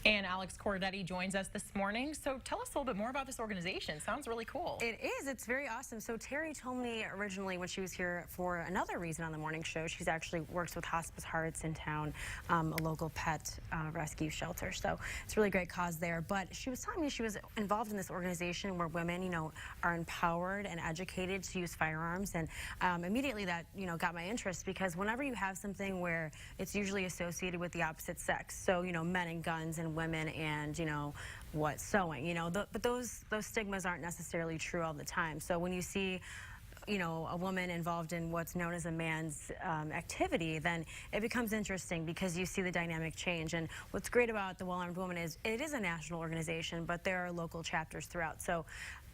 And Alex Cordetti joins us this morning. So tell us a little bit more about this organization. Sounds really cool. It is. It's very awesome. So Terry told me originally when she was here for another reason on the morning show, she's actually works with Hospice Hearts in town, a local pet rescue shelter. So it's a really great cause there. But she was telling me she was involved in this organization where women, are empowered and educated to use firearms. And immediately that, got my interest, because whenever you have something where it's usually associated with the opposite sex, so, men and guns and women and, sewing, but those stigmas aren't necessarily true all the time. So when you see a woman involved in what's known as a man's activity, then it becomes interesting because you see the dynamic change. And what's great about the Well-Armed Woman is it is a national organization, but there are local chapters throughout. So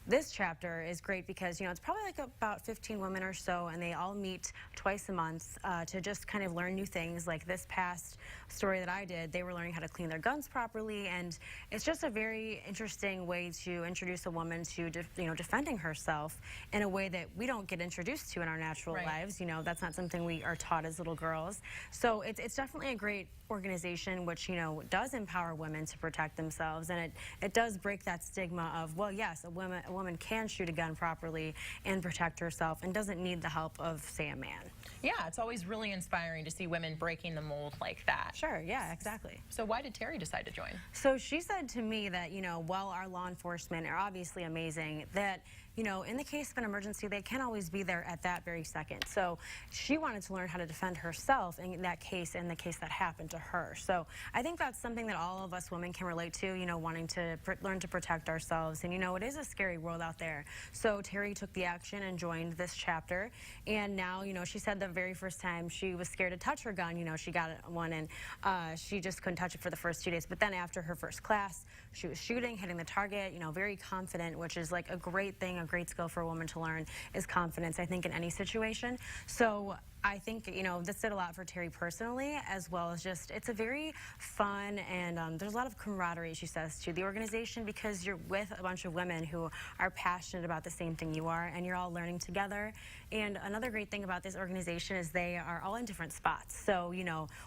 this chapter is great because, it's probably like about 15 women or so, and they all meet twice a month to just kind of learn new things. Like this past story that I did, they were learning how to clean their guns properly, and it's just a very interesting way to introduce a woman to, defending herself in a way that we don't get introduced to in our natural lives. That's not something we are taught as little girls. So it's definitely a great organization which, does empower women to protect themselves, and it does break that stigma of, well, yes, a woman can shoot a gun properly and protect herself and doesn't need the help of, say, a man. Yeah, it's always really inspiring to see women breaking the mold like that. Sure, yeah, exactly. So why did Terry decide to join? So she said to me that, while our law enforcement are obviously amazing, that, in the case of an emergency, they can't always be there at that very second. So she wanted to learn how to defend herself in that case, in the case that happened to her. So I think that's something that all of us women can relate to, wanting to learn to protect ourselves. And, it is a scary world out there. So Terry took the action and joined this chapter. And now, she said the very first time she was scared to touch her gun, she got one, and she just couldn't touch it for the first 2 days. But then after her first class, she was shooting, hitting the target, very confident, which is like a great thing, a great skill for a woman to learn is confidence, I think, in any situation. So I think, this did a lot for Terry personally, as well as just, it's a very fun and there's a lot of camaraderie, she says, to the organization, because you're with a bunch of women who are passionate about the same thing you are, and you're all learning together. And another great thing about this organization is they are all in different spots. So,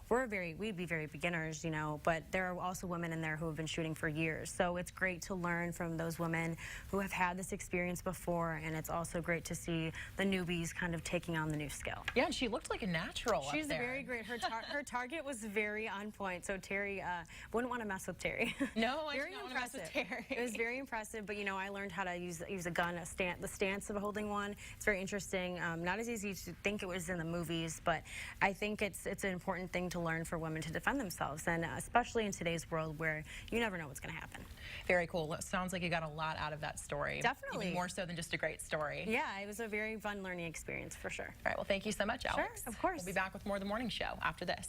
we'd be very beginners, but there are also women in there who have been shooting for years. So it's great to learn from those women who have had this experience before, and it's also great to see the newbies kind of taking on the new skill. Yeah, and she looked like a natural She's up there. Very great. Her target was very on point, so Terry wouldn't want to mess with Terry. No, I very don't want impressive. to mess with Terry. It was very impressive, but I learned how to use a gun, the stance of holding one. It's very interesting. Not as easy as you think it was in the movies, but I think it's an important thing to learn for women to defend themselves, and especially in today's world where you never know what's going to happen. Very cool. It sounds like you got a lot out of that story. Definitely. Even more so than just a great story. Yeah, it was a very fun learning experience for sure. All right, well, thank you so much, Alex. Sure, of course. We'll be back with more of The Morning Show after this.